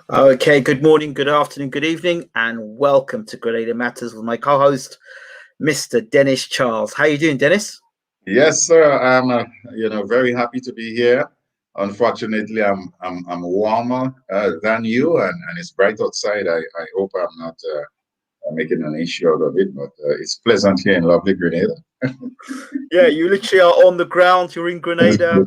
Okay, good morning, good afternoon, good evening, and welcome to Grenada Matters with my co-host, Mr. Dennis Charles. How you doing, Dennis? Yes, sir. I'm, very happy to be here. Unfortunately, I'm warmer than you, and it's bright outside. I hope I'm not making an issue out of it, but it's pleasant here in lovely Grenada. Yeah, you literally are on the ground. You're in Grenada.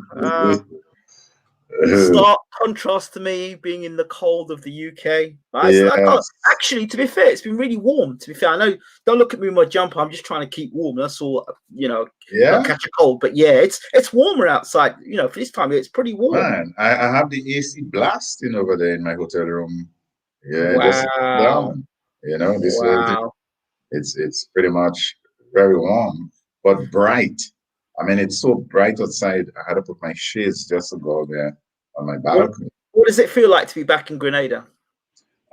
Stark contrast to me being in the cold of the UK. Yes. Actually, to be fair, it's been really warm. To be fair, I know. Don't look at me with my jumper. I'm just trying to keep warm. That's all. Yeah, Not catch a cold. But yeah, it's warmer outside. For this time, it's pretty warm. man. I have the AC blasting over there in my hotel room. Yeah, just Wow, down. This wow. it's pretty much very warm, but bright. I mean, it's so bright outside. I had to put my shades just to go there on my balcony. What does it feel like to be back in Grenada?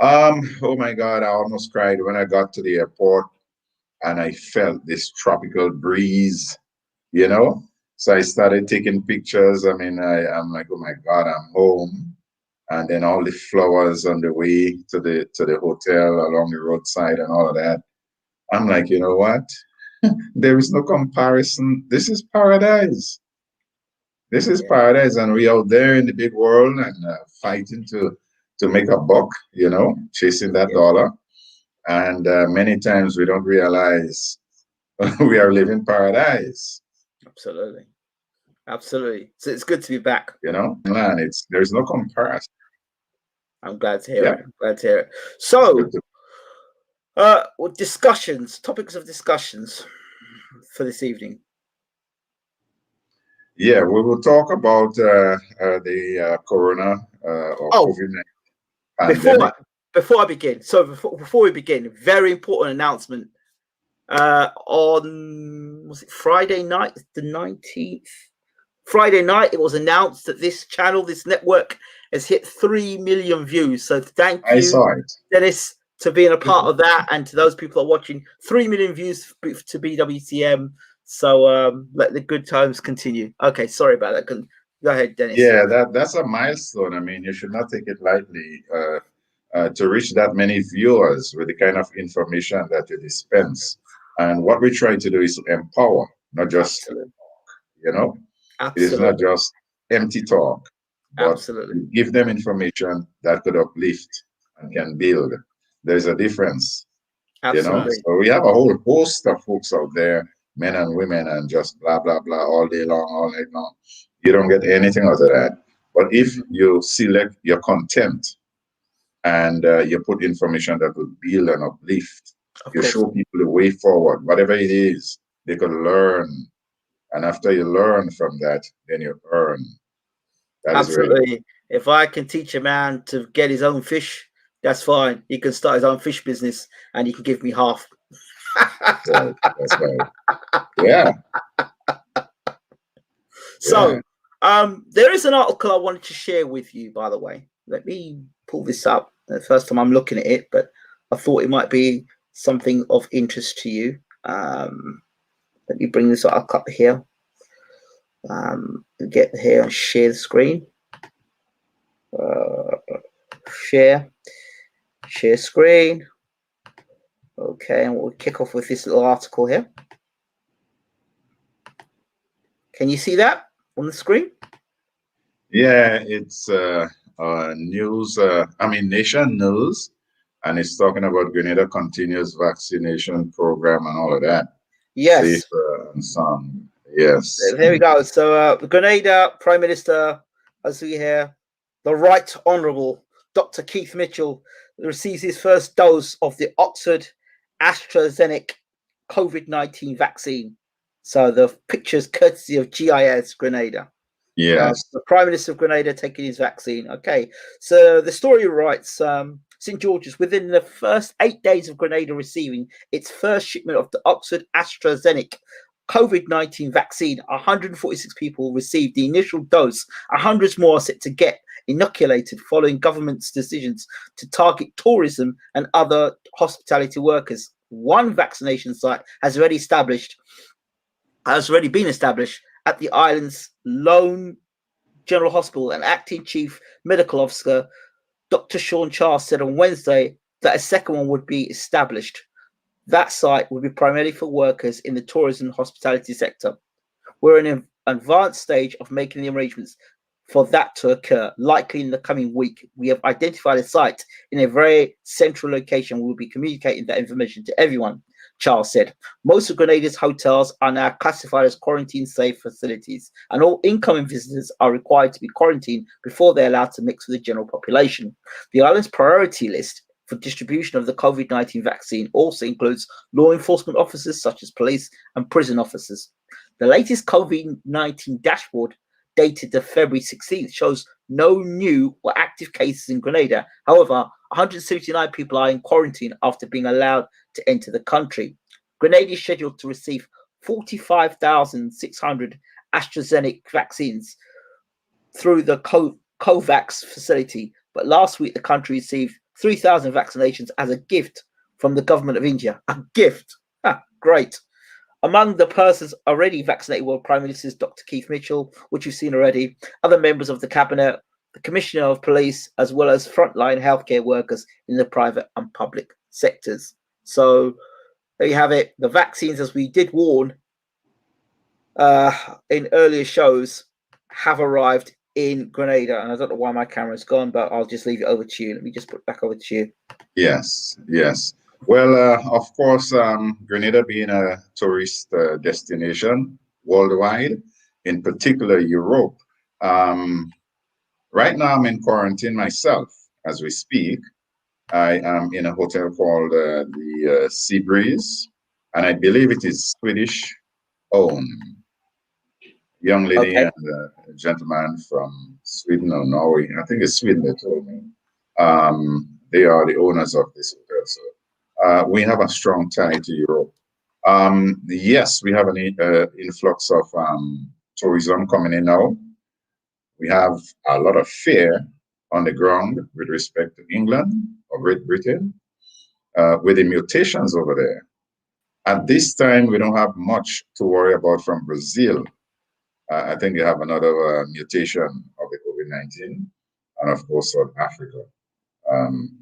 Oh my God, I almost cried when I got to the airport and I felt this tropical breeze, you know? So I started taking pictures. I mean, I'm like, oh my God, I'm home. And then all the flowers on the way to the hotel along the roadside and all of that. I'm like, you know what? There is no comparison. This is paradise. This is paradise, and we out there in the big world and fighting to make a buck, chasing that dollar. And many times we don't realize we are living paradise. Absolutely. Absolutely. So it's good to be back. Man, there's no comparison. I'm glad to hear Yeah. it. Glad to hear it. So, topics of discussions for this evening. Yeah, we will talk about the corona or COVID-19 pandemic. Before I begin, before we begin, very important announcement. Was it Friday night, the 19th? Friday night, it was announced that this channel, this network, has hit 3 million views. So thank you, I saw it. Dennis, to being a part of that, and to those people that are watching. 3 million views to BWTM. So let the good times continue. Okay, sorry about that. Go ahead, Dennis. Yeah, that's a milestone. I mean, you should not take it lightly. To reach that many viewers with the kind of information that you dispense. And what we try to do is to empower, not just talk, Absolutely. It is not just empty talk, but Absolutely. give them information that could uplift and can build. There's a difference. Absolutely. So we have a whole host of folks out there, men and women, and just blah, blah, blah, all day long, all night long. You don't get anything out of that. But if you select your content and you put information that will build and uplift, you show people the way forward, whatever it is, they could learn. And after you learn from that, then you earn. Absolutely. If I can teach a man to get his own fish, that's fine. He can start his own fish business and he can give me half. That's right. Yeah. So, there is an article I wanted to share with you, by the way. Let me pull this up. The first time I'm looking at it, but I thought it might be something of interest to you. Let me bring this up here. Get here and share the screen. Share screen. Okay, and we'll kick off with this little article here. Can you see that on the screen? Yeah, it's news. Nation News, and it's talking about Grenada continuous vaccination program and all of that. Yes. Safe and sound. Yes. There we go. So Grenada Prime Minister, as we hear, the Right Honourable Dr. Keith Mitchell receives his first dose of the Oxford AstraZeneca COVID-19 vaccine. So the pictures courtesy of GIS Grenada. Yes. The Prime Minister of Grenada taking his vaccine. Okay. So the story writes, St. George's, within the first 8 days of Grenada receiving its first shipment of the Oxford AstraZeneca COVID-19 vaccine, 146 people received the initial dose. 100 more are set to get inoculated following government's decisions to target tourism and other hospitality workers. One vaccination site has already been established at the island's Lone General Hospital. An acting chief medical officer Dr. Sean Charles said on Wednesday that a second one would be established. That site would be primarily for workers in the tourism and hospitality sector. We're in an advanced stage of making the arrangements for that to occur, likely in the coming week. We have identified a site in a very central location. We'll be communicating that information to everyone, Charles said. Most of Grenada's hotels are now classified as quarantine-safe facilities, and all incoming visitors are required to be quarantined before they're allowed to mix with the general population. The island's priority list for distribution of the COVID-19 vaccine also includes law enforcement officers such as police and prison officers. The latest COVID-19 dashboard, dated to February 16th, shows no new or active cases in Grenada. However, 179 people are in quarantine after being allowed to enter the country. Grenada is scheduled to receive 45,600 AstraZeneca vaccines through the COVAX facility, but last week the country received 3,000 vaccinations as a gift from the government of India. A gift! Great. Among the persons already vaccinated were Prime Minister Dr. Keith Mitchell, which you've seen already, other members of the cabinet, the Commissioner of Police, as well as frontline healthcare workers in the private and public sectors. So there you have it. The vaccines, as we did warn in earlier shows, have arrived in Grenada. And I don't know why my camera's gone, but I'll just leave it over to you. Let me just put it back over to you. Yes, yes. Well, of course, Grenada being a tourist destination worldwide, in particular Europe. Right now, I'm in quarantine myself as we speak. I am in a hotel called the Sea Breeze, and I believe it is Swedish owned. Young lady Okay. and a gentleman from Sweden or Norway. I think it's Sweden, they told me. They are the owners of this hotel. So we have a strong tie to Europe. Yes, we have an influx of tourism coming in now. We have a lot of fear on the ground with respect to England or Great Britain with the mutations over there. At this time, we don't have much to worry about from Brazil. I think they have another mutation of the COVID-19, and of course, South Africa.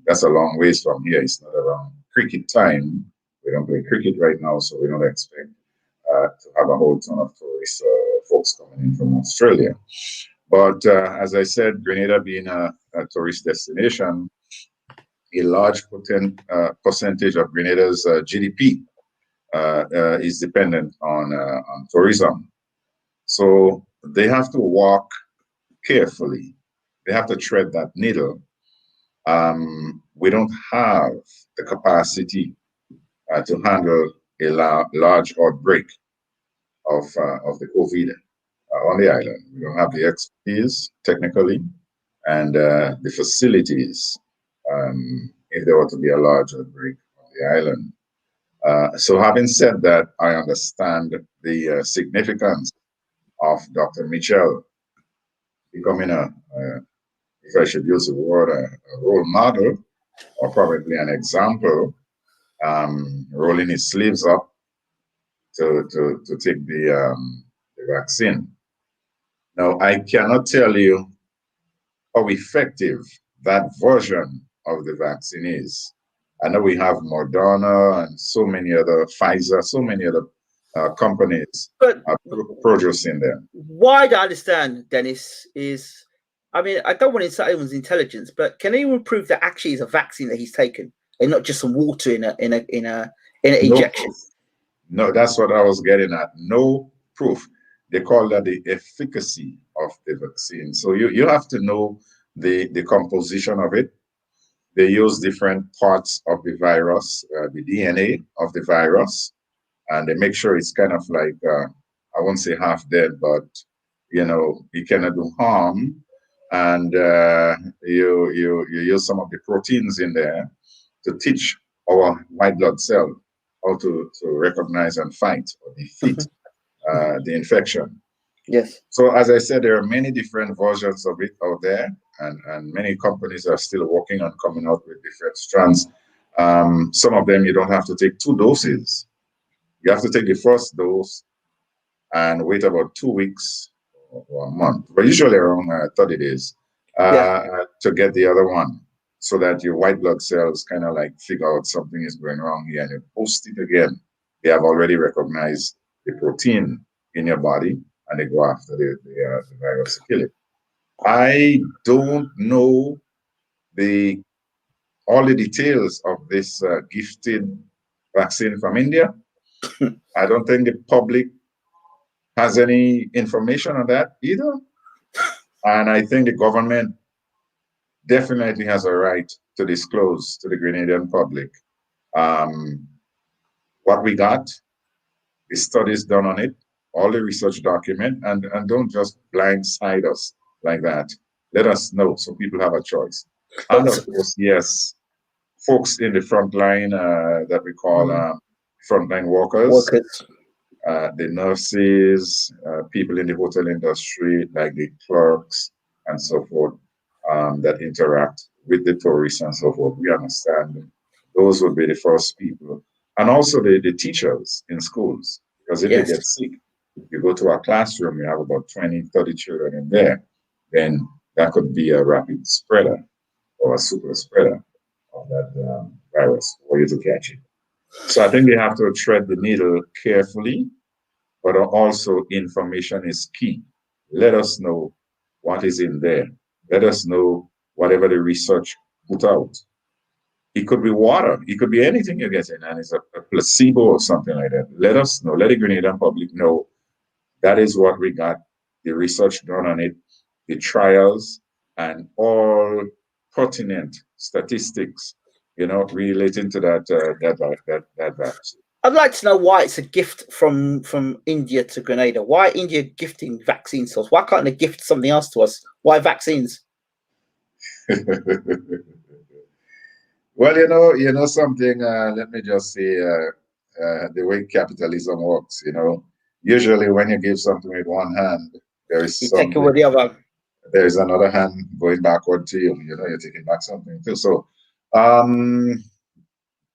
That's a long ways from here. It's not around cricket time. We don't play cricket right now, so we don't expect to have a whole ton of tourist folks coming in from Australia. But as I said, Grenada being a tourist destination, a large percentage of Grenada's GDP is dependent on tourism. So they have to walk carefully. They have to tread that needle. We don't have the capacity to handle a large outbreak of the COVID on the island. We don't have the expertise technically and the facilities if there were to be a large outbreak on the island. So having said that, I understand the significance of Dr. Mitchell becoming if I should use the word, a role model or probably an example, rolling his sleeves up to take the vaccine. Now, I cannot tell you how effective that version of the vaccine is. I know we have Moderna and so many other, Pfizer, so many other companies producing them. Why I don't understand, Dennis, is, I mean, I don't want to insult anyone's intelligence, but can anyone prove that actually is a vaccine that he's taken and not just some water in an injection? No, that's what I was getting at. No proof. They call that the efficacy of the vaccine. So you have to know the composition of it. They use different parts of the virus, the DNA of the virus, and they make sure it's kind of like, I won't say half dead, but, it cannot do harm. And you use some of the proteins in there to teach our white blood cell how to recognize and fight or defeat the infection. Yes. So as I said, there are many different versions of it out there, and many companies are still working on coming out with different strands. Some of them you don't have to take 2 doses. You have to take the first dose and wait about 2 weeks or a month, but usually around 30 days to get the other one. so that your white blood cells kind of like figure out something is going wrong here and you post it again. They have already recognized the protein in your body and they go after the virus to kill it. I don't know the all the details of this gifted vaccine from India. I don't think the public has any information on that either. And I think the government definitely has a right to disclose to the Grenadian public what we got, the studies done on it, all the research document, and don't just blindside us like that. Let us know so people have a choice. And of course, yes, folks in the front line that we call frontline workers, the nurses, people in the hotel industry, like the clerks and so forth, that interact with the tourists and so forth. We understand those would be the first people. And also the teachers in schools, because if they get sick, you go to a classroom, you have about 20, 30 children in there, then that could be a rapid spreader or a super spreader of that virus for you to catch it. So I think they have to tread the needle carefully, but also information is key. Let us know what is in there. Let us know whatever the research put out. It could be water. It could be anything you get in, and it's a placebo or something like that. Let us know. Let the Grenadian public know that is what we got. The research done on it, the trials, and all pertinent statistics, relating to that vaccine. I'd like to know why it's a gift from India to Grenada. Why India gifting vaccines to us? Why can't they gift something else to us? Why vaccines? Well, something. Let me just say, the way capitalism works. Usually when you give something with one hand, there is You something. take it with the other. There is another hand going backward to you. You're taking back something too. So,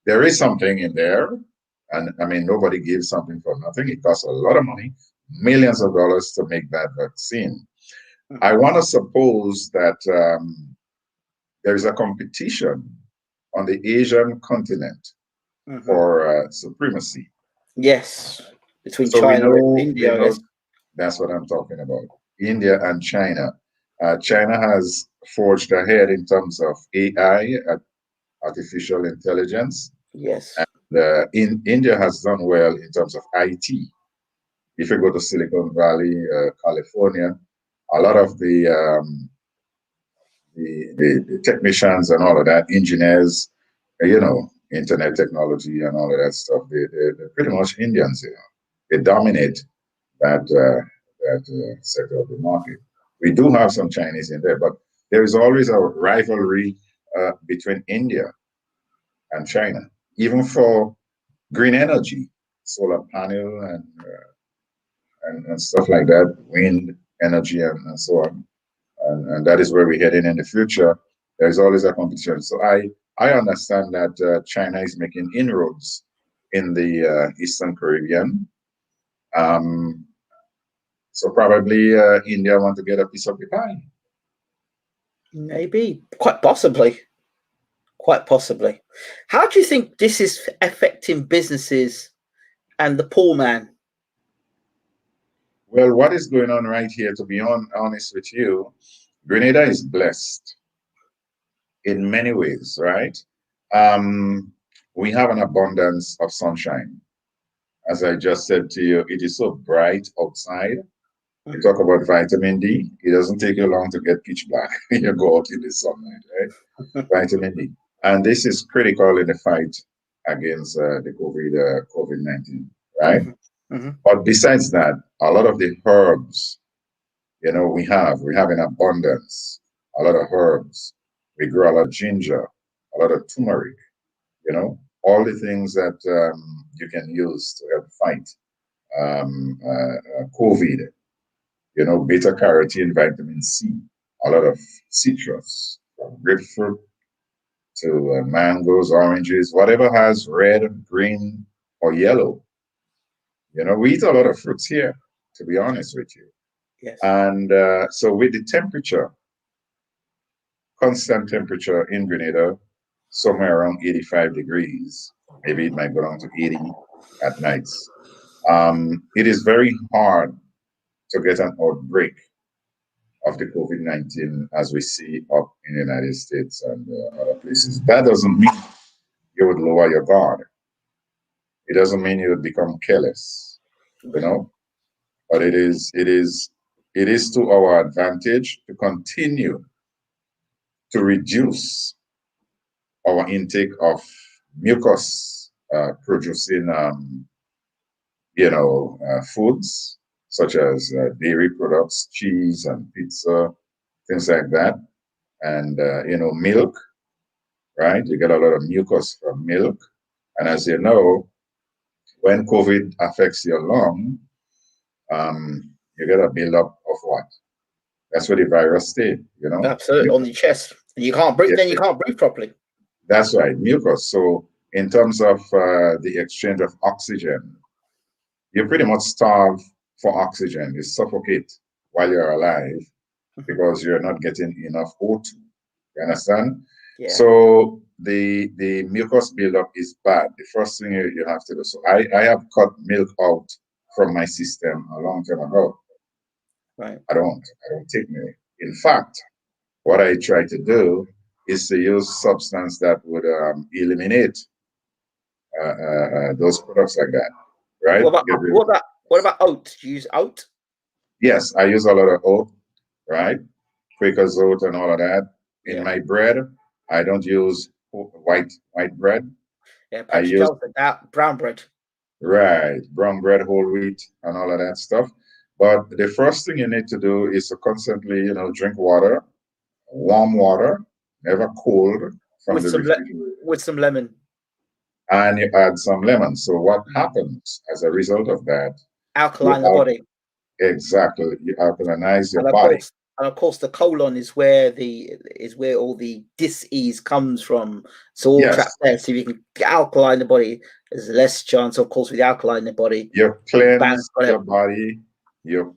there is something in there, and I mean, nobody gives something for nothing. It costs a lot of money, millions of dollars to make that vaccine. I want to suppose that there is a competition on the Asian continent for supremacy. Yes, between So China and India. That's what I'm talking about. India and China. China has forged ahead in terms of AI, artificial intelligence. Yes. And India has done well in terms of IT. If you go to Silicon Valley, California, a lot of the technicians and all of that, engineers, internet technology and all of that stuff, they're pretty much Indians. They dominate that sector of the market. We do have some Chinese in there, but there is always a rivalry between India and China, even for green energy, solar panel and stuff like that, wind energy and so on. And that is where we're heading in the future. There's always a competition. So I understand that China is making inroads in the Eastern Caribbean. So probably India want to get a piece of the pie. Maybe, quite possibly. Quite possibly. How do you think this is affecting businesses and the poor man? Well, what is going on right here, to be honest with you, Grenada is blessed in many ways, right? We have an abundance of sunshine. As I just said to you, it is so bright outside. You talk about vitamin D, it doesn't take you long to get pitch black when you go out in the sunlight, right? Vitamin D. And this is critical in the fight against the COVID-19, right? But besides that, a lot of the herbs, we have in abundance, a lot of herbs. We grow a lot of ginger, a lot of turmeric, all the things that you can use to help fight COVID, beta carotene, vitamin C, a lot of citrus, from grapefruit to mangoes, oranges, whatever has red, green, or yellow. We eat a lot of fruits here, to be honest with you. Yes. And so with the temperature constant temperature in Grenada, somewhere around 85 degrees. Maybe it might go down to 80 at nights. It is very hard to get an outbreak of the COVID-19 as we see up in the United States and other places. That doesn't mean you would lower your guard. It doesn't mean you would become careless, you know. But it is to our advantage to continue to reduce our intake of mucus producing, foods such as dairy products, cheese and pizza, things like that, and milk. Right, you get a lot of mucus from milk, and as you know, when COVID affects your lung, you get a buildup of what? That's where the virus stay, Absolutely, on your chest. And you can't breathe. Yeah, Then you can't breathe properly. that's right, mucus. So in terms of the exchange of oxygen, you pretty much starve for oxygen. You suffocate while you're alive because you're not getting enough O2. You understand? Yeah. So the mucus buildup is bad. The first thing you have to do. So I have cut milk out from my system a long time ago. Right. I don't take milk. In fact, what I try to do is to use substance that would eliminate those products like that, right? What about oat? Do you use oat? Yes, I use a lot of oat, right? Quaker's oat and all of that. In Yeah. my bread, I don't use white bread. Yeah, I perhaps you use go with that brown bread. right brown bread, whole wheat, and all of that stuff. But the first thing you need to do is to constantly, drink water, warm water, never cold from With the some refrigerator, with some lemon. and you add some lemon. So what happens as a result of that? You Alkaline the body. exactly you alkalinize your And of body. course, the colon is where all the dis-ease comes from. It's all Yes, trapped there. So if you can get alkaline in the body, there's less chance, of course, with the alkaline in the body. you Balance cleanse your whatever. body. You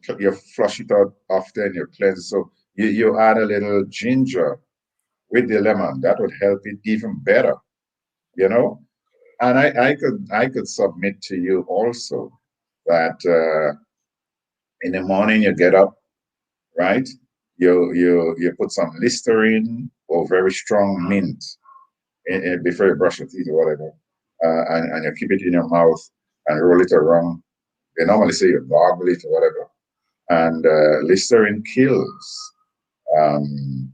flush it out often. You cleanse. So you add a little ginger with the lemon. That would help it even better. You know. And I could submit to you also that in the morning you get up, right? You put some Listerine or very strong mint before you brush your teeth or whatever, and you keep it in your mouth and roll it around. They normally say you gargle it or whatever, and Listerine kills the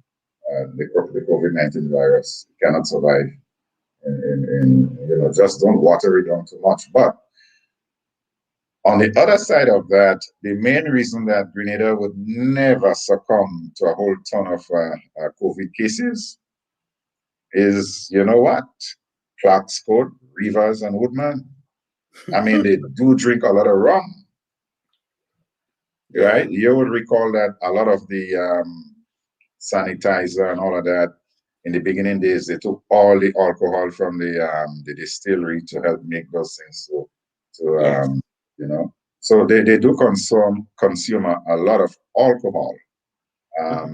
COVID-19 virus. It cannot survive. Just don't water it down too much. But on the other side of that, the main reason that Grenada would never succumb to a whole ton of COVID cases is, you know what? Clark's Court, Rivers, and Woodman. I mean, they do drink a lot of rum, right? You would recall that a lot of the sanitizer and all of that, in the beginning days, they took all the alcohol from the distillery to help make those things. You know, so they do consume a lot of alcohol. I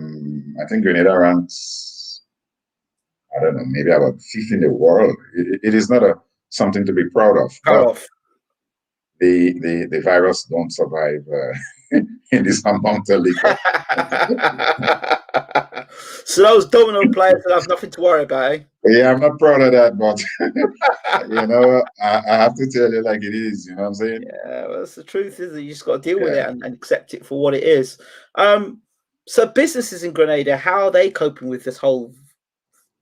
think Grenada ranks, I don't know, maybe about fifth in the world. It is not something to be proud of, but the virus don't survive in this amount of liquor. So those domino players will have nothing to worry about, eh? Yeah, I'm not proud of that, but I have to tell you like it is. You know what I'm saying? Yeah, well, that's the truth, is that you just got to deal with it and accept it for what it is. So businesses in Grenada, how are they coping with this whole,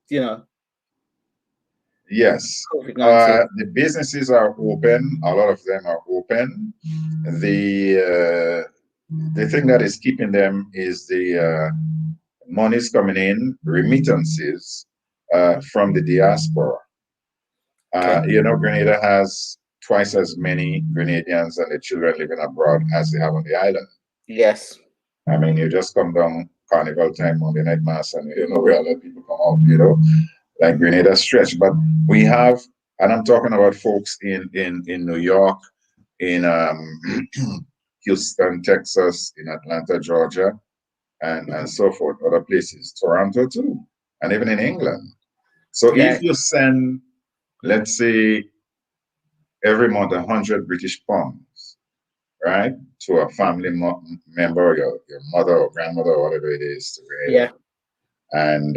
Yes. COVID-19? The businesses are open. A lot of them are open. The thing that is keeping them is the monies coming in, remittances from the diaspora. Grenada has twice as many Grenadians and the children living abroad as they have on the island. Yes. I mean, you just come down carnival time on the night mass and where a lot of people come out, like Grenada stretch. But we have, and I'm talking about folks in New York, in Houston, Texas, in Atlanta, Georgia, and so forth, other places, Toronto too. and even in England. So Yeah. if you send, let's say, every month 100 British pounds, right, to a family member, your mother or grandmother or whatever it is, to Grenada, Yeah. and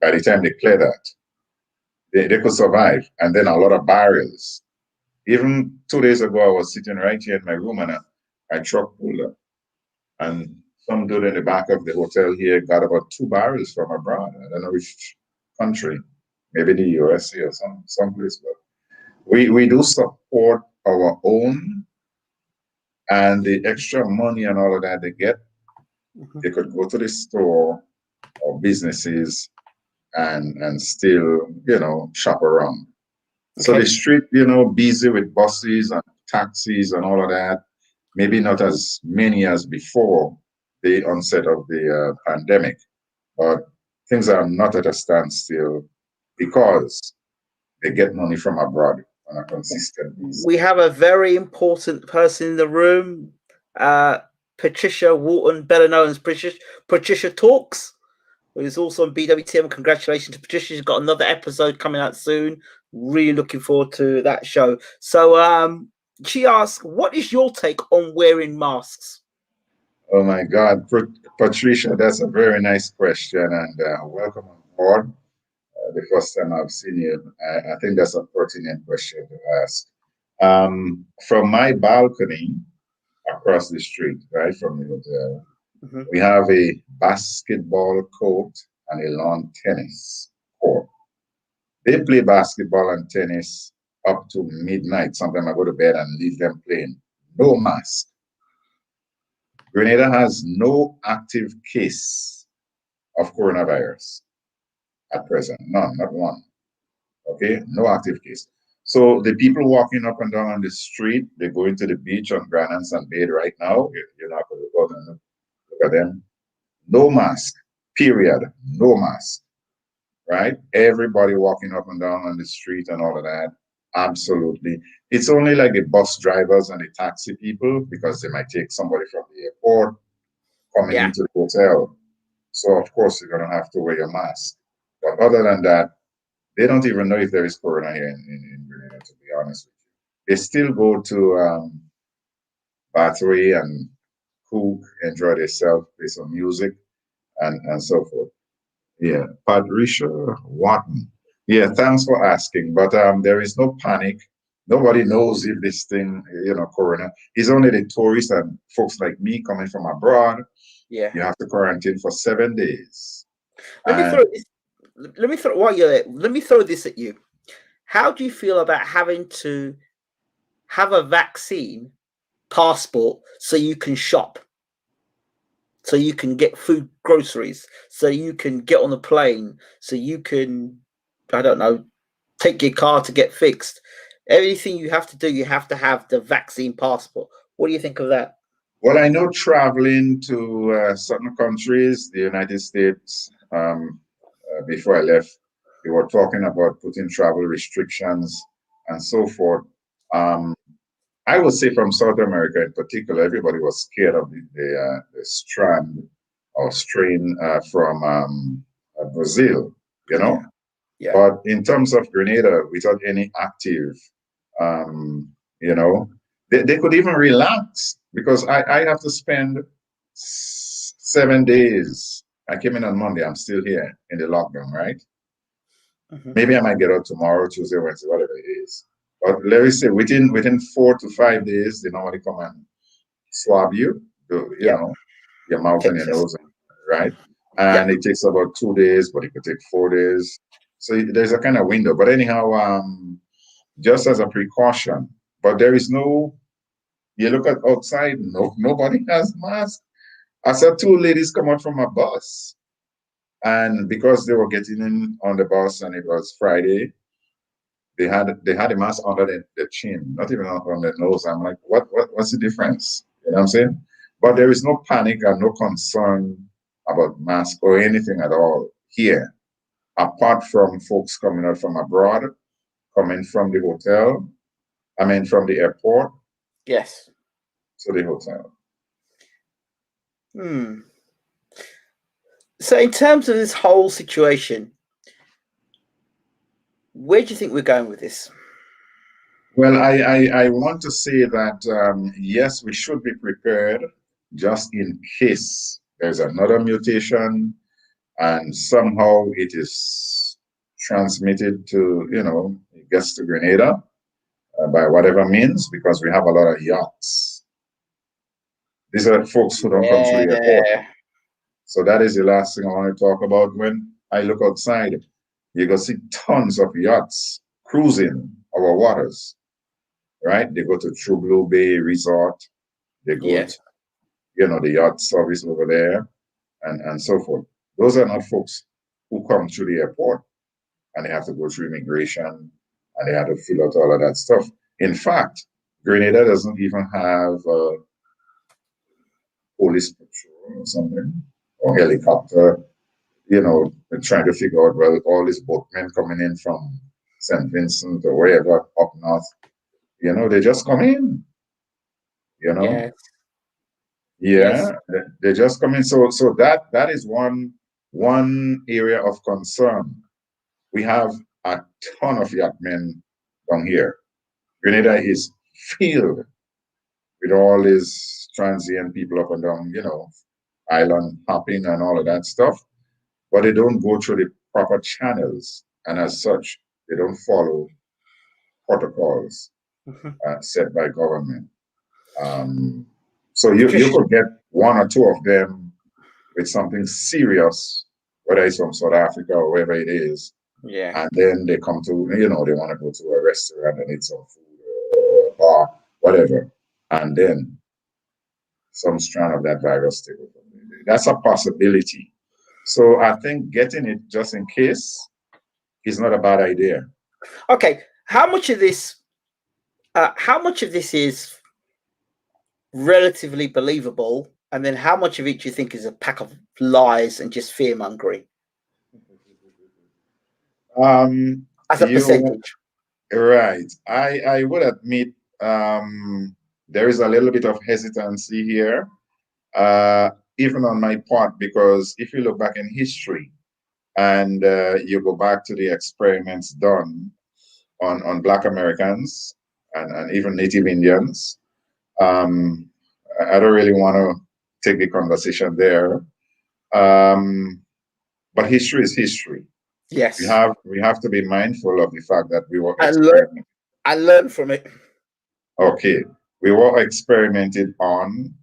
by the time they clear that, they could survive. And then a lot of barrels. Even 2 days ago, I was sitting right here in my room and a truck pulled up. And some dude in the back of the hotel here got about 2 barrels from abroad. I don't know which country, maybe the USA or someplace. But we do support our own, and the extra money and all of that they get, they could go to the store or businesses and still, shop around. So the Okay. street, busy with buses and taxis and all of that, maybe not as many as before the onset of the pandemic, but things are not at a standstill because they get money from abroad on a consistent basis. We have a very important person in the room, Patricia Wharton, better known as Patricia Talks, who is also on BWTM. Congratulations to Patricia. She's got another episode coming out soon. Really looking forward to that show. So she asked, what is your take on wearing masks? Oh my God, Patricia, that's a very nice question, and welcome on board. The first time I've seen you, I think that's a pertinent question to ask. From my balcony across the street, right from the hotel, we have a basketball court and a lawn tennis court. They play basketball and tennis up to midnight. Sometimes I go to bed and leave them playing. No mask. Grenada has no active case of coronavirus at present. None, not one. Okay, no active case. So the people walking up and down on the street, they go into the beach on Grenada and bathe right now. You're not going to go and look at them. No mask, period. No mask, right? Everybody walking up and down on the street and all of that. Absolutely. It's only like the bus drivers and the taxi people because they might take somebody from the airport coming into the hotel. So, of course, you're going to have to wear your mask. But other than that, they don't even know if there is corona here in Grenada, to be honest with you. They still go to Battery and cook, enjoy themselves, play some music, and so forth. Yeah, Patricia Wharton. Yeah, thanks for asking. But there is no panic. Nobody knows if this thing, corona. It's only the tourists and folks like me coming from abroad. Yeah. You have to quarantine for 7 days. Let me throw this. While you're there, let me throw this at you. How do you feel about having to have a vaccine passport so you can shop, so you can get food, groceries, so you can get on a plane, so you can, I don't know, take your car to get fixed? Everything you have to do, you have to have the vaccine passport. What do you think of that? Well, I know traveling to certain countries, the United States, before I left, they were talking about putting travel restrictions and so forth. I would say from South America in particular, everybody was scared of the strand or strain from Brazil, Yeah. But in terms of Grenada, without any active, they could even relax because I have to spend 7 days. I came in on Monday. I'm still here in the lockdown, right? Maybe I might get out tomorrow, Tuesday, Wednesday, whatever it is. But let me say, within 4 to 5 days, they normally come and swab you, your mouth and your nose, right? And it takes about 2 days, but it could take 4 days. So there's a kind of window. But anyhow, just as a precaution, but there is no. You look at outside, nobody has masks. I saw 2 ladies come out from a bus, and because they were getting in on the bus and it was Friday, they had a mask under the chin, not even on the nose. I'm like, what's the difference? You know what I'm saying? But there is no panic and no concern about mask or anything at all here, apart from folks coming out from abroad, coming from the hotel, from the airport. Yes. To the hotel. So So in terms of this whole situation, where do you think we're going with this? Well, I want to say that yes, we should be prepared just in case there's another mutation and somehow it is transmitted to, it gets to Grenada by whatever means, because we have a lot of yachts. These are folks who don't come through the airport. So that is the last thing I want to talk about. When I look outside, you can see tons of yachts cruising our waters, right? They go to True Blue Bay Resort. They go to, the yacht service over there and so forth. Those are not folks who come through the airport and they have to go through immigration and they have to fill out all of that stuff. In fact, Grenada doesn't even have police patrol or something, or helicopter, trying to figure out, well, all these boatmen coming in from St. Vincent or wherever up north, they just come in, Yes. Yeah, they just come in. So that is one area of concern. We have a ton of yachtmen down here. Grenada is filled with all these transient people up and down, island hopping and all of that stuff, but they don't go through the proper channels, and as such, they don't follow protocols set by government. So you could get one or two of them with something serious, whether it's from South Africa or wherever it is. Yeah. And then they come to, they want to go to a restaurant and eat some food or whatever. And then some strand of that virus take over. That's a possibility. So I think getting it just in case is not a bad idea. Okay. How much of this is relatively believable, and then how much of it do you think is a pack of lies and just fear mongering? As a percentage. Right. I would admit there is a little bit of hesitancy here, even on my part, because if you look back in history and you go back to the experiments done on Black Americans and even Native Indians, I don't really want to take the conversation there. But history is history. Yes. We have to be mindful of the fact that we were experimenting. I learned from it. Okay. We were experimented on,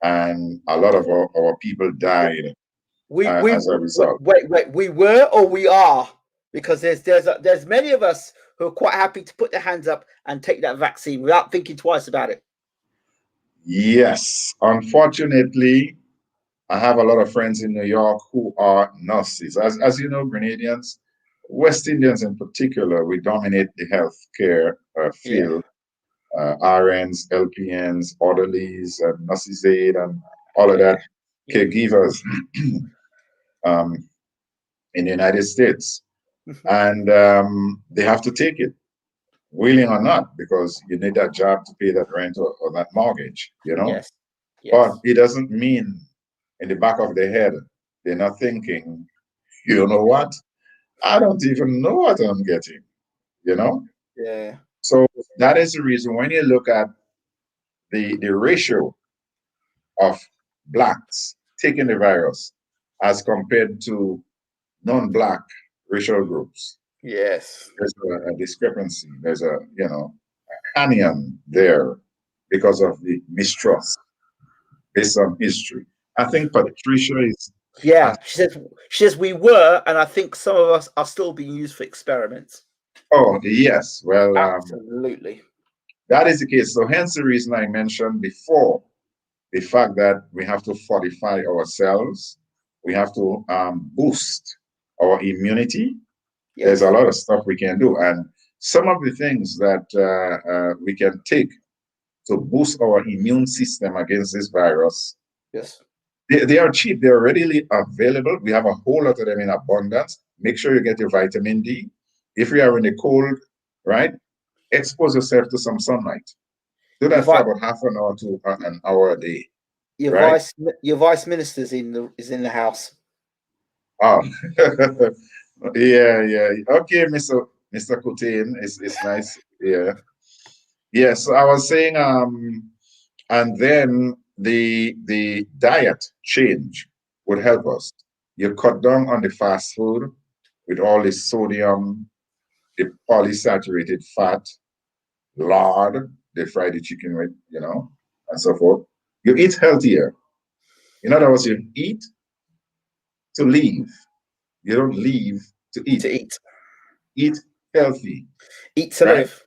and a lot of our people died as a result. Wait, we were or we are? Because there's many of us who are quite happy to put their hands up and take that vaccine without thinking twice about it. Yes. Unfortunately, I have a lot of friends in New York who are nurses. As you know, Grenadians, West Indians in particular, we dominate the healthcare field. RNs, LPNs, orderlies, nurses aid, and all of that, caregivers in the United States. And they have to take it, willing or not, because you need that job to pay that rent or that mortgage, Yes. But it doesn't mean in the back of their head, they're not thinking, you know what? I don't even know what I'm getting, Yeah. So that is the reason when you look at the ratio of Blacks taking the virus as compared to non-Black racial groups. Yes. There's a discrepancy. There's a canyon there because of the mistrust based on history. I think Patricia is. Yeah, she says we were, and I think some of us are still being used for experiments. Oh yes, well, absolutely. That is the case. So hence the reason I mentioned before the fact that we have to fortify ourselves. We have to boost our immunity. Yes. There's a lot of stuff we can do, and some of the things that we can take to boost our immune system against this virus. Yes. They are cheap. They're readily available. We have a whole lot of them in abundance. Make sure you get your vitamin D. If you are in the cold, right, expose yourself to some sunlight. Do that for about half an hour to an hour a day. Your vice minister's is in the house. Oh, yeah. Okay, Mr. Kutain, it's nice. Yeah, yeah. So I was saying, and then the diet change would help us. You cut down on the fast food with all the sodium, the polysaturated fat, lard, they fry the chicken with, and so forth. You eat healthier. In other words, you eat to live. You don't live to eat. To eat. Eat healthy, Eat to right? live.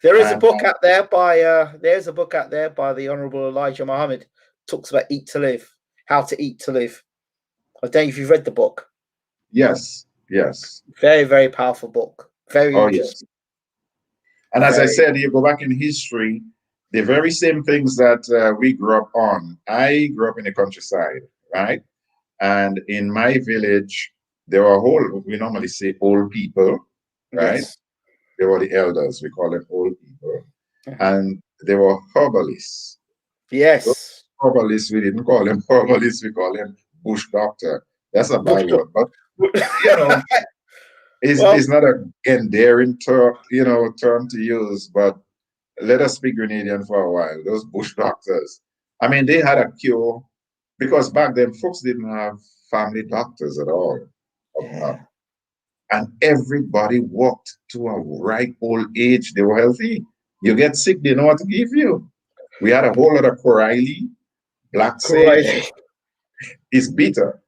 There is a And book out there by there's a book out there by the Honourable Elijah Muhammad. Talks about eat to live, how to eat to live. I don't know if you've read the book. yes, yes. Very, very powerful book. Very Oh, interesting. yes. And as I Very. said, you go back in history, the very same things that we grew up on. I grew up in the countryside, right? And in my village, there were we normally say old people, right? Yes. They were the elders. We call them old people. Mhm. And they were herbalists. Those Yes. herbalists, we didn't call them herbalists, we call them bush doctor. That's a bad Bush- word. But, you know, well, it's not a endearing term to use, but let us speak Grenadian for a while. Those bush doctors. I mean, they had a cure because back then folks didn't have family doctors at all. yeah. And everybody walked to a ripe old age. They were healthy. You get sick, they know what to give you. We had a whole lot of Coraili, black sage. Crazy. It's bitter.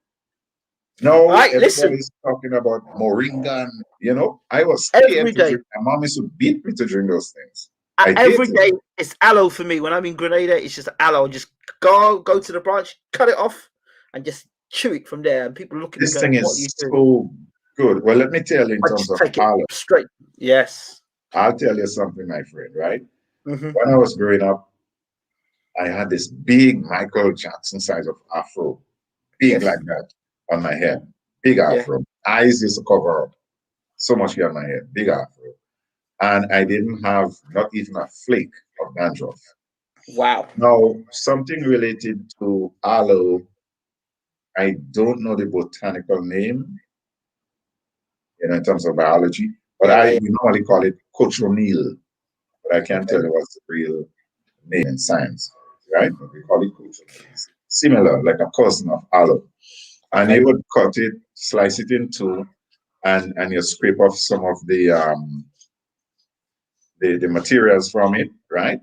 All Now right, listen. everybody's talking about moringa. And, I was scared Every to day, drink. My mom used to beat me to drink those things. I every hated day, it. it's aloe for me. When I'm in Grenada, it's just aloe. Just go to the branch, cut it off, and just chew it from there. And people look at me This thing going, "What are is you doing?" so good. Well, let me tell you in I terms just of take it aloe. straight. Yes. I'll tell you something, my friend, right? Hmm. When I was growing up, I had this big Michael Jackson size of afro, big Yes. like that on my head, big Yeah. afro. Eyes used to cover up so much hair on my head, big afro. And I didn't have not even a flake of dandruff. Wow. Now, something related to aloe, I don't know the botanical name, in terms of biology, but Yeah. we normally call it cochineal, but I can't tell Okay. you what's the real name in science, right? But we call it cochineal. It's similar, like a cousin of aloe. And Okay. you would cut it, slice it in two, and you scrape off some of the materials from it, right?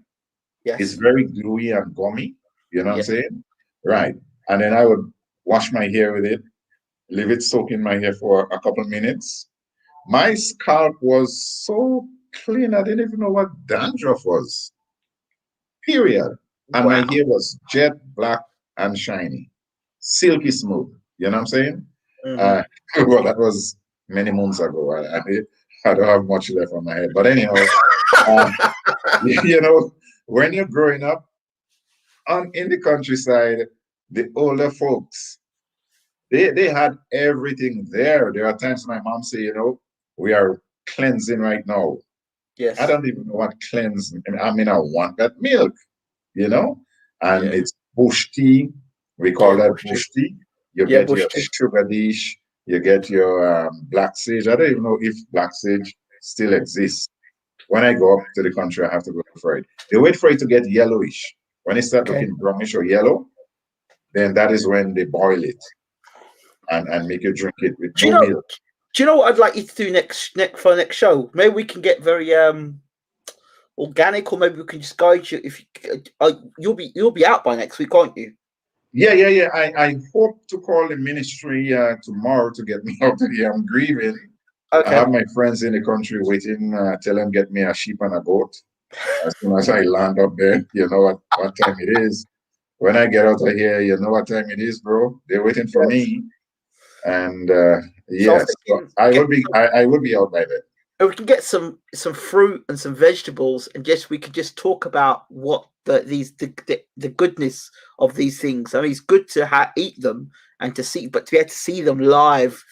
It's Yes. very gluey and gummy. You know what I'm Yeah. saying? Right. And then I would wash my hair with it, leave it soak in my hair for a couple minutes. My scalp was so clean, I didn't even know what dandruff was. Period. And my Wow. hair was jet black and shiny, silky smooth. You know what I'm saying? Hmm. Uh, well, that was many months ago. I don't have much left on my head. But anyhow, uh, when you're growing up in the countryside, the older folks, they had everything there. There are times my mom say, we are cleansing right now. I Yes. don't even know what cleanse. I want that milk, you know? And Yeah. it's bush tea. We call Yeah. that Bush tea. bush tea. You Yeah. get Bush your tea. sugar dish, you get your black sage. I don't even know if black sage still exists. When I go up to the country, I have to go for it. They wait for it to get yellowish. When it starts Okay. looking brownish or yellow, then that is when they boil it and make you drink it with Do you no know? milk. Do you know what I'd like you to do next for the next show? Maybe we can get very organic, or maybe we can just guide you. If you'll be out by next week, aren't you? Yeah. I hope to call the ministry tomorrow to get me out of here. I'm grieving. I Okay. have my friends in the country waiting. Tell them get me a sheep and a goat. As soon as I land up there, you know what time it is. When I get out of here, you know what time it is, bro. They're waiting for Yes. me. And So I was yes, so thinking, I will be. I will be out by then. we can get some fruit and some vegetables, and just we could just talk about what the goodness of these things. I mean, it's good to eat them and to see, but to be able to see them live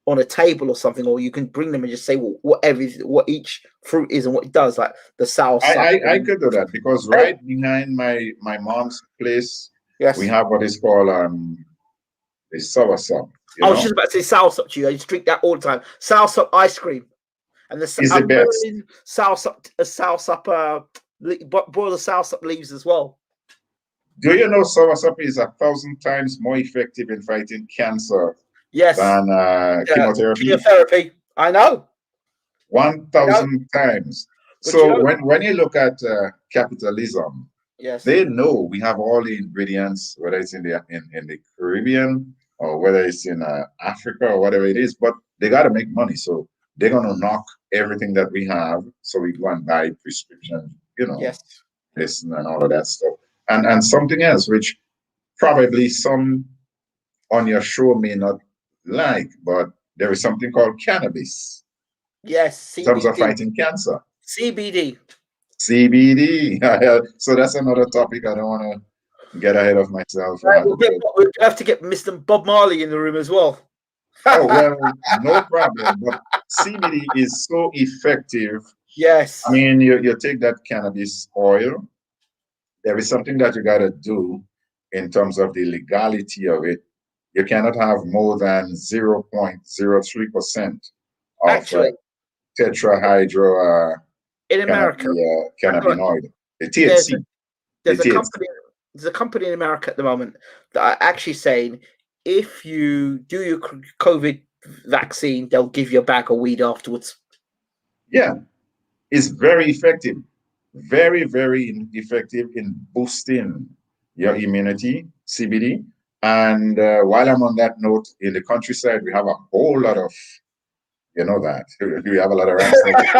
on a table or something, or you can bring them and just say what each fruit is and what it does, like the sour sup. I could do that because right behind my mom's place, we Yes, have what is called the soursop. You I was know, just about to say soursop to you. I used to drink that all the time. Soursop ice cream, and is the I'm best. boiling soursop, boil the soursop leaves as well. Do you know soursop is 1,000 times more effective in fighting cancer Yes, than chemotherapy? chemotherapy. I know. One I know. thousand times. But you So know, when you look at capitalism, yes, they know we have all the ingredients, whether it's in the Caribbean or whether it's in Africa or whatever it is, but they got to make money. So they're going to knock everything that we have. So we go and buy prescription, yes, this and all of that stuff. And something else, which probably some on your show may not like, but there is something called cannabis yes. in terms of CBD, fighting cancer. CBD. CBD. So that's another topic. I don't want to get ahead of myself. We'll have to get Mr. Bob Marley in the room as well. Oh, well, no problem. But CBD is so effective. I Yes, mean, you take that cannabis oil, there is something that you got to do in terms of the legality of it. You cannot have more than 0.03% of actually, tetrahydro in America, cannabinoid, the there's THC. The there's a THC. company there's a company in America at the moment that are actually saying if you do your COVID vaccine, they'll give you a bag of weed afterwards. Yeah, it's very effective. Very, very effective in boosting your immunity, CBD. And while I'm on that note, in the countryside, we have a whole lot of, you know that, we have a lot of rattlesnakes.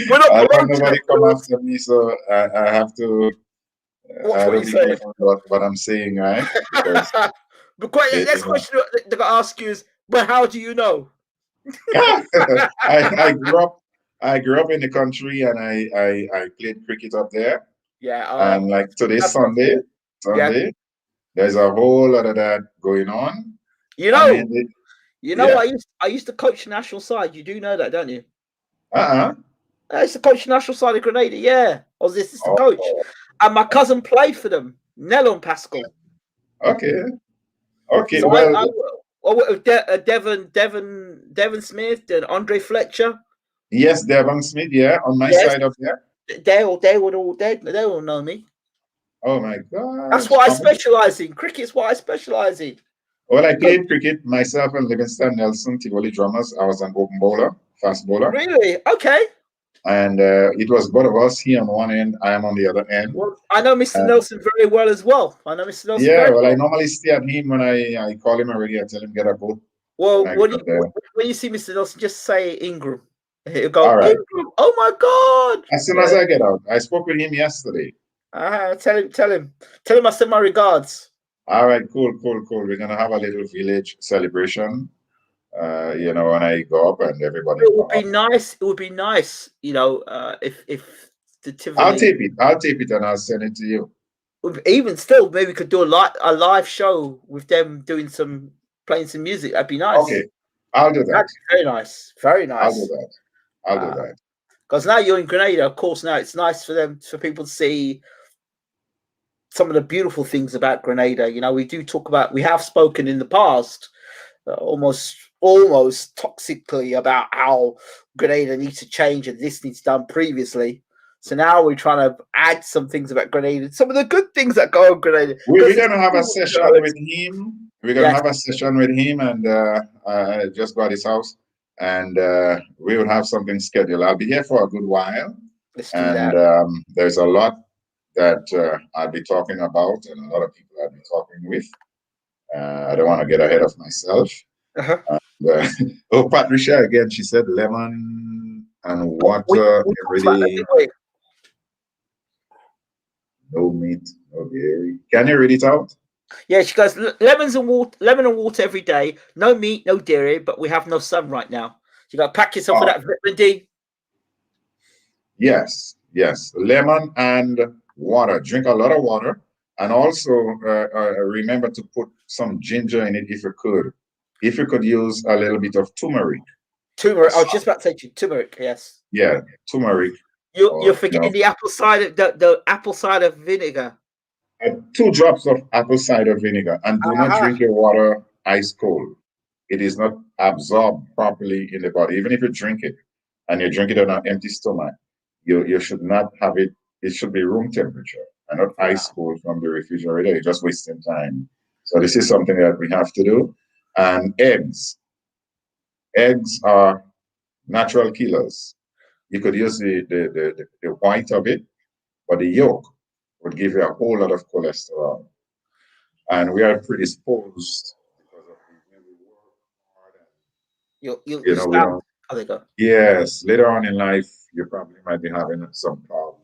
We're not I don't want promoting nobody come it. after me, so I have to, I Watch have what to you be say. careful what I'm saying, right? Because, But quite the next you know. question they're gonna ask you is, well, how do you know? I grew up in the country and I played cricket up there. Yeah, And like today, that's not cool. Yeah, Sunday, there's a whole lot of that going on. you I mean, know, yeah, I used to coach the national side. You do know that, don't you? uh-uh. I used to coach the national side of Grenada. Yeah, I was the assistant coach, Oh, and my cousin played for them, Nelon Pascal. okay, okay. So Well, I worked with Devon Smith and Andre Fletcher. yes, Devon Smith, yeah, on my Yes, side up there. they all know me. Oh my That's gosh. what I specialize in. Cricket's what I specialize in. Well, I played cricket myself and Livingston Nelson, Tivoli Drummers. I was an open bowler, fast bowler. Really? Okay. And it was both of us, he on one end, I am on the other end. Well, I know Mr. Uh, Nelson very well as well. I know Mr. Nelson yeah, very well, I well. normally stay at him when I call him already. I tell him get a boat Well, when I get up there. when you see Mr. Nelson, just say Ingram. He'll All go, right. Ingram. Oh my God. As soon as I get out, I spoke with him yesterday. Tell him I send my regards. All right, cool. We're gonna have a little village celebration. When I go up and everybody It would come be up. nice. It would be nice, if the I'll Tivoli, tape it. I'll tape it and I'll send it to you. even still, maybe we could do a live show with them doing playing some music. That'd be nice. Okay, I'll do that. That'd be very nice. Very I'll do nice. that. I'll do that. Because now you're in Grenada, of course. Now it's nice for people to see some of the beautiful things about Grenada. We have spoken in the past, almost toxically about how Grenada needs to change and this needs done previously. So now we're trying to add some things about Grenada, some of the good things that go on Grenada. We're gonna have a session with him. We're gonna Yes. have a session with him, and I just got his house, and we will have something scheduled. I'll be here for a good while, Let's do and that. there's a lot that I'll be talking about, and a lot of people I'll be talking with. I don't want to get ahead of myself. Oh, Patricia again. She said lemon and water every day. No meat, no dairy. Can you read it out? Yeah, she goes lemon and water every day. No meat, no dairy, but we have no sun right now. You got to pack yourself for that vitamin D. Yes. Lemon and water. Drink a lot of water, and also remember to put some ginger in it if you could. If you could use a little bit of turmeric. Turmeric. I was just about to say turmeric. Yes. Yeah, turmeric. You're forgetting the apple cider, the apple cider vinegar. 2 drops of apple cider vinegar, and do not Aha. drink your water ice cold. It is not absorbed properly in the body. Even if you drink it and you drink it on an empty stomach, you should not have it. It should be room temperature and not ice Wow. cold from the refrigerator. You're just wasting time. So this is something that we have to do. And eggs. Eggs are natural killers. You could use the white of it, but the yolk would give you a whole lot of cholesterol. And we are predisposed because of when we work hard and You we sound. don't. Oh, there you go. Yes, later on in life, you probably might be having some problem,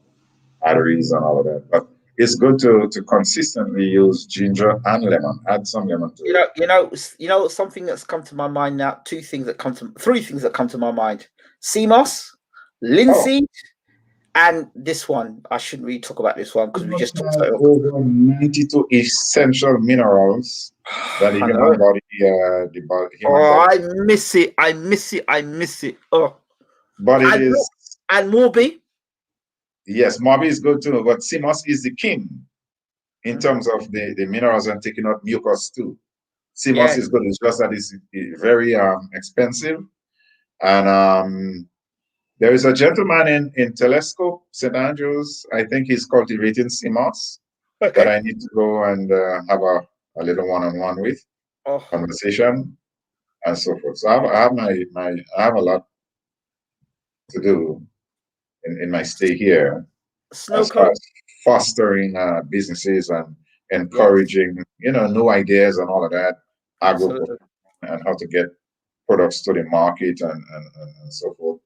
arteries and all of that. But it's good to consistently use ginger and lemon. Add some lemon to it. Something that's come to my mind now. Three things that come to my mind: sea moss, Oh, linseed, and this one. I shouldn't really talk about this one because we it just talked has about it. over 92 essential minerals that the I know human it. body, human Oh, body. I miss it. I miss it. I miss it. Oh, But it and is, Morby. yes, Mobi is good too, but CMOS is the king in Mm, terms of the minerals and taking out mucus too. CMOS yeah. is good. It's just that it's very expensive. And there is a gentleman in Telescope, St. Andrews. I think he's cultivating CMOS that Okay. I need to go and have a little one-on-one with, Oh, conversation and so forth. So I have I have a lot to do in my stay here snow as far cone. as fostering businesses and Yes, encouraging, new ideas and all of that, agro absolutely. and how to get products to the market and so forth.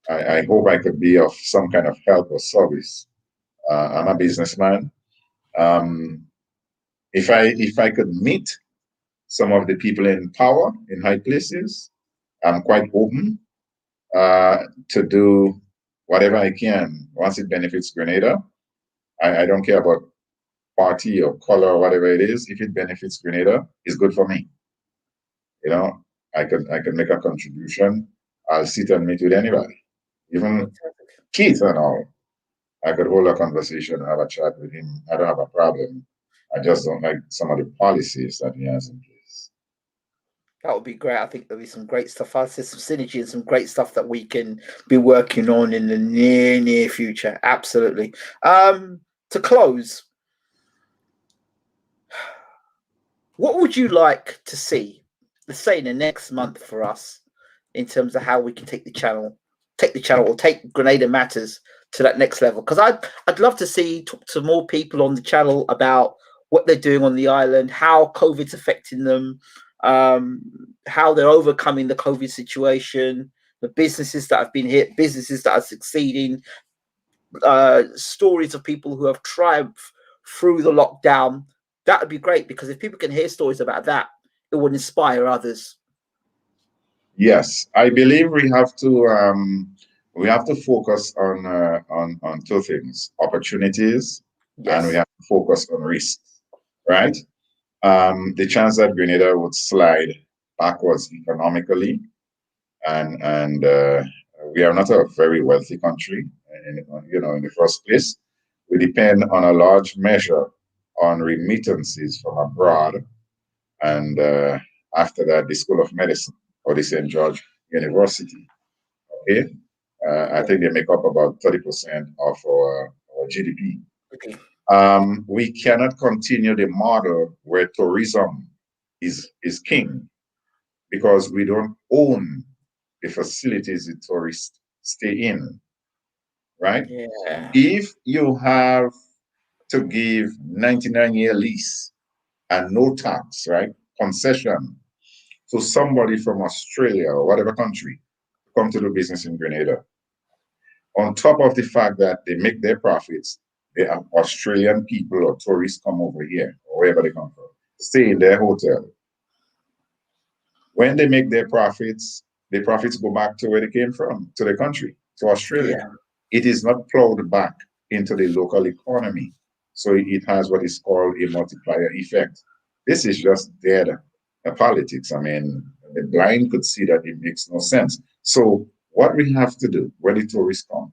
I hope I could be of some kind of help or service. I'm a businessman. Um, if I could meet some of the people in power in high places, I'm quite open to do whatever I can once it benefits Grenada. I don't care about party or color or whatever it is. If it benefits Grenada, it's good for me. You know, I could make a contribution. I'll sit and meet with anybody, even Fantastic. Keith and all. I could hold a conversation, have a chat with him. I don't have a problem. I just don't like some of the policies that he has in place. That would be great. I think there'll be some great stuff. I see some synergy and some great stuff that we can be working on in the near future. Absolutely. To close, what would you like to see, let's say in the next month for us, in terms of how we can take the channel or take Grenada Matters to that next level? Because I'd love to talk to more people on the channel about what they're doing on the island, how COVID's affecting them, how they're overcoming the COVID situation, the businesses that have been hit, businesses that are succeeding, stories of people who have triumphed through the lockdown. That would be great because if people can hear stories about that, it would inspire others. Yes, I believe we have to focus on 2 things: opportunities, and we Yes. have to focus on risks. Right? The chance that Grenada would slide backwards economically, and we are not a very wealthy country. In the first place, we depend on a large measure on remittances from abroad, and after that, the School of Medicine or the St. George University. Okay, I think they make up about 30% of our GDP. Okay. We cannot continue the model where tourism is king because we don't own the facilities the tourists stay in, right? Yeah. If you have to give 99-year lease and no tax, right, concession to somebody from Australia or whatever country to come to do business in Grenada, on top of the fact that they make their profits, they have Australian people or tourists come over here or wherever they come from, stay in their hotel. When they make their profits, the profits go back to where they came from, to the country, to Australia. Yeah. It is not plowed back into the local economy. So it has what is called a multiplier effect. This is just dead politics. I mean, the blind could see that it makes no sense. So what we have to do when the tourists come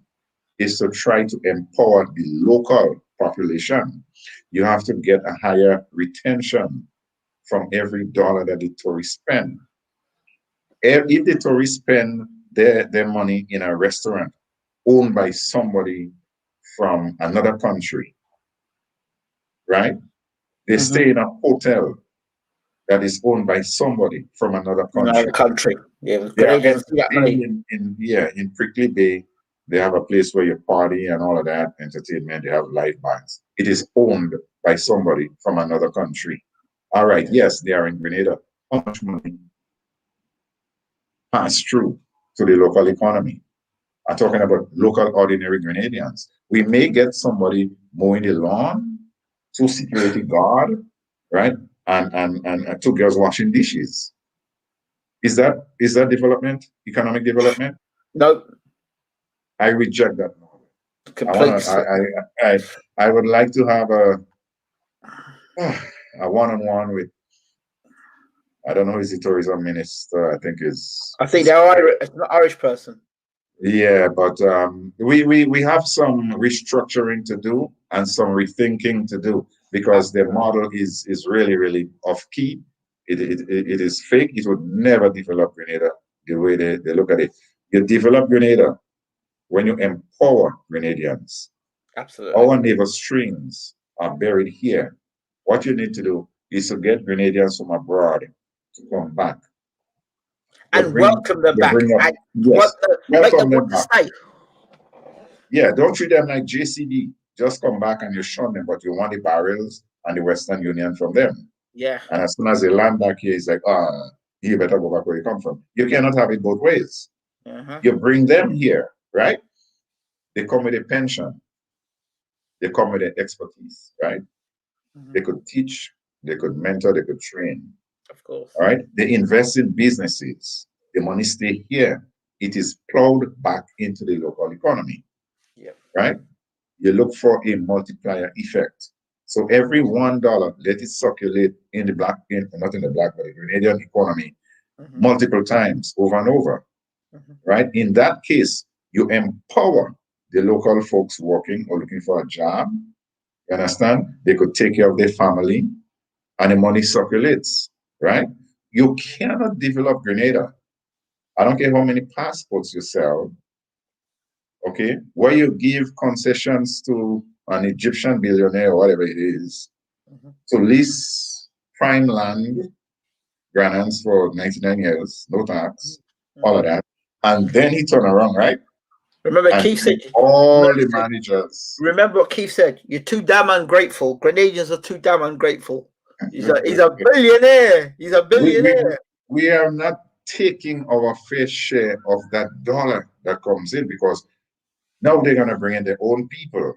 is to try to empower the local population. You have to get a higher retention from every dollar that the tourists spend. If the tourists spend their money in a restaurant owned by somebody from another country, right? They stay in a hotel that is owned by somebody from another Another country. country. Yeah, They are Grenadians see that money. entertained in Prickly Bay. They have a place where you party and all of that entertainment. They have live bands. It is owned by somebody from another country. All right, yes, they are in Grenada. How much money pass through to the local economy? I'm talking about local ordinary Grenadians. We may get somebody mowing the lawn, two security guard, right? And two girls washing dishes. Is that development, economic development? No, I reject that model. complete. I would like to have a one-on-one with, I don't know who is the tourism minister. I think I think they're Irish. It's not Irish person. yeah, but we have some restructuring to do and some rethinking to do because the model is really off key. It is fake. It would never develop Grenada the way they look at it. You develop Grenada when you empower Grenadians. Absolutely. Our naval streams are buried here. What you need to do is to get Grenadians from abroad to come back. And welcome them back. And yes, make them welcome them want to back. stay. Yeah, don't treat them like JCB. Just come back and you shun them, but you want the barrels and the Western Union from them. Yeah. And as soon as they land back here, it's like, you better go back where you come from. You cannot have it both ways. You bring them here, right? They come with a pension. They come with their expertise, right? They could teach, they could mentor, they could train. Of course. All right. They invest in businesses. The money stay here. It is plowed back into the local economy. Yep. Right? You look for a multiplier effect. So every $1, let it circulate in the black, not in the black, but the Grenadian economy multiple times over and over. Right? In that case, you empower the local folks working or looking for a job. You understand? They could take care of their family and the money circulates. Right? You cannot develop Grenada. I don't care how many passports you sell, okay, where you give concessions to an Egyptian billionaire or whatever it is to lease prime land, grants for 99 years, no tax, all of that. And then he turned around, right? Remember, Keith said, all the managers. Remember what Keith said, you're too damn ungrateful. Grenadians are too damn ungrateful. He's a billionaire. He's a billionaire. We are not taking our fair share of that dollar that comes in because now they're going to bring in their own people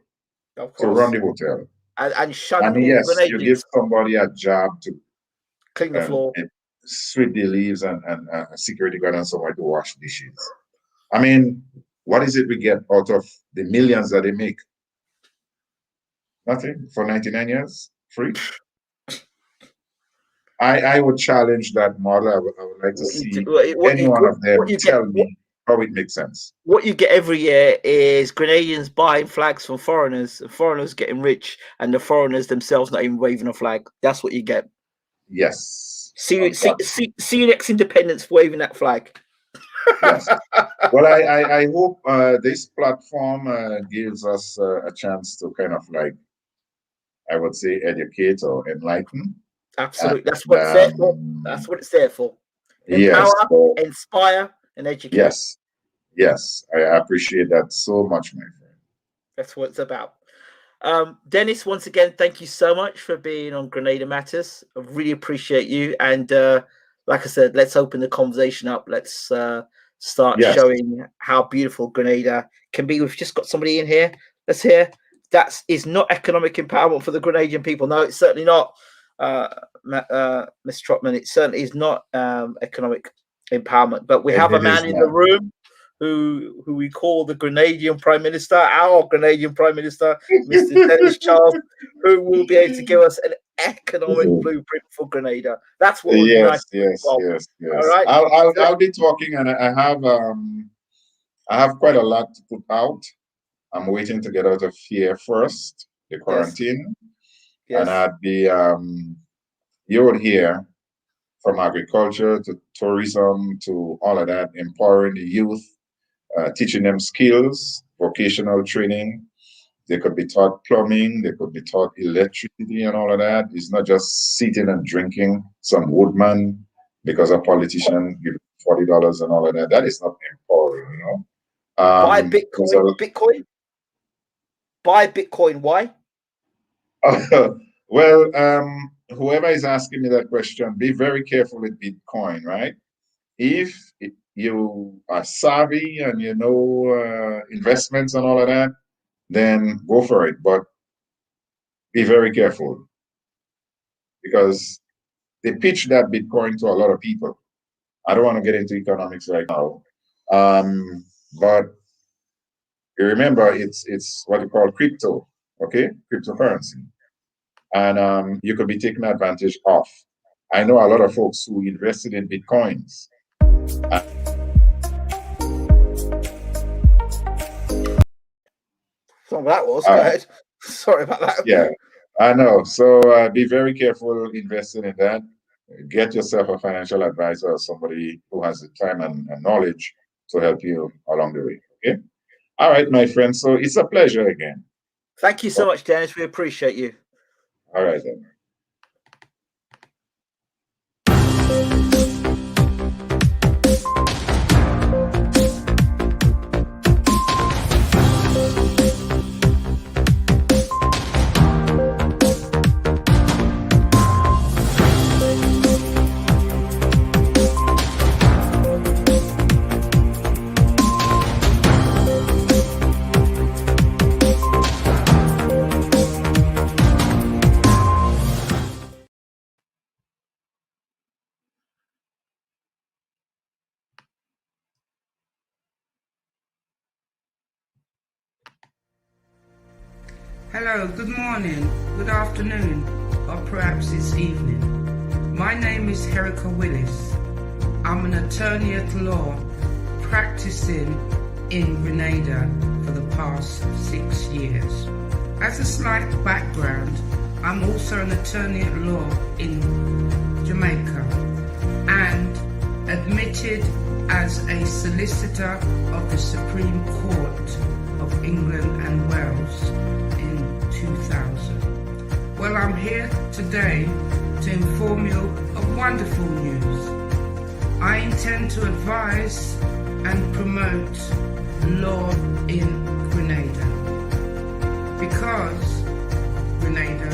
to run the hotel. And shun all yes, Grenadians. You give somebody a job to clean the floor, sweep the leaves, and a security guard and somebody to wash dishes. I mean, what is it we get out of the millions that they make? Nothing for 99 years? Free? I would challenge that model. I would like to see any one of them tell me how it makes sense. What you get every year is Grenadians buying flags from foreigners, foreigners getting rich, and the foreigners themselves not even waving a flag. That's what you get. Yes. See you next Independence waving that flag. Yes. Well, I hope this platform gives us a chance to kind of like, I would say, educate or enlighten. Absolutely. That's what it's there for. That's what it's there for. Empower, inspire, and educate. Yes. Yes. I appreciate that so much, my friend. That's what it's about. Dennis, once again, thank you so much for being on Grenada Matters. I really appreciate you. And like I said, let's open the conversation up. Let's start showing how beautiful Grenada can be. We've just got somebody in here. Let's hear. That is not economic empowerment for the Grenadian people. No, it's certainly not. Ms. Trotman, it certainly is not economic empowerment, but we have a man in the room who we call the Grenadian Prime Minister, our Grenadian Prime Minister, Mr. Dennis Charles, who will be able to give us an economic blueprint for Grenada. That's what would be nice. Yes. All right. I'll be talking, and I have quite a lot to put out. I'm waiting to get out of here first. the quarantine, Yes. and I'd be you would hear from agriculture to tourism to all of that, empowering the youth, teaching them skills, vocational training. They could be taught plumbing, they could be taught electricity and all of that. It's not just sitting and drinking some woodman because a politician gives $40 and all of that. That is not empowering, you know. Buy Bitcoin. Buy Bitcoin. Why? Well, whoever is asking me that question, be very careful with Bitcoin, right? If you are savvy and you know investments and all of that, then go for it. But be very careful because they pitch that Bitcoin to a lot of people. I don't want to get into economics right now, but you remember it's what you call crypto, okay, cryptocurrency, and you could be taken advantage of. I know a lot of folks who invested in Bitcoins. So that was go ahead. Sorry about that. Yeah, I know. So be very careful investing in that. Get yourself a financial advisor or somebody who has the time and knowledge to help you along the way. Okay. All right, my friend. So it's a pleasure again. Thank you so much, Dennis. We appreciate you. All right then. Hello, good morning, good afternoon, or perhaps it's evening. My name is Herika Willis. I'm an attorney at law practicing in Grenada for the past 6 years. As a slight background, I'm also an attorney at law in Jamaica and admitted as a solicitor of the Supreme Court of England and Wales in 2000. Well, I'm here today to inform you of wonderful news. I intend to advise and promote law in Grenada because Grenada